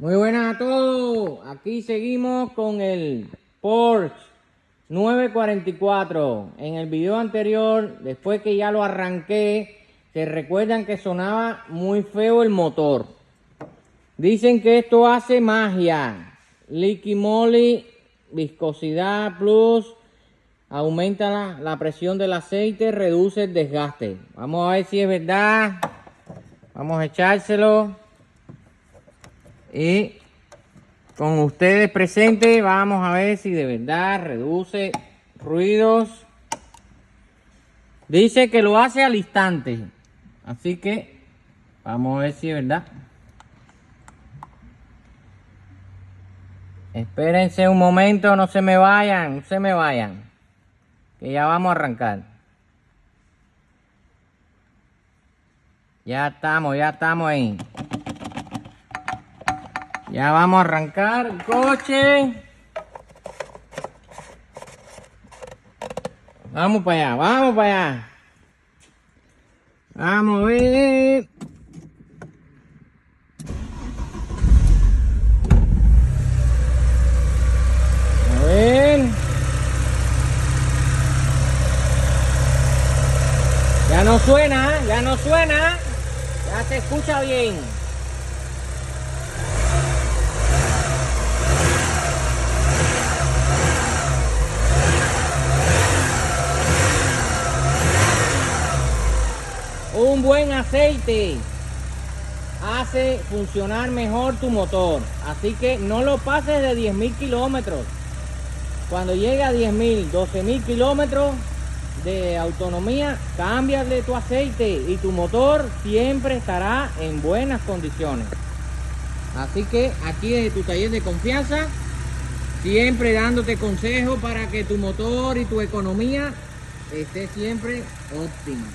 Muy buenas a todos, aquí seguimos con el Porsche 944. En el video anterior, después que ya lo arranqué, se recuerdan que sonaba muy feo el motor. Dicen que esto hace magia. Liqui Moly, viscosidad plus, aumenta la presión del aceite, reduce el desgaste. Vamos a ver si es verdad. Vamos a echárselo. Y con ustedes presentes vamos a ver si de verdad reduce ruidos. Dice que lo hace al instante. Así que vamos a ver si es verdad. Espérense un momento, no se me vayan, no se me vayan. Que ya vamos a arrancar. Ya estamos ahí. Ya vamos a arrancar el coche. Vamos para allá, vamos para allá. Vamos a ver. A ver. Ya no suena, ya no suena. Ya se escucha bien. Un buen aceite hace funcionar mejor tu motor, así que no lo pases de 10.000 kilómetros. Cuando llegue a 10.000, 12.000 kilómetros de autonomía, cámbiale tu aceite y tu motor siempre estará en buenas condiciones. Así que aquí desde tu taller de confianza, siempre dándote consejos para que tu motor y tu economía esté siempre óptima.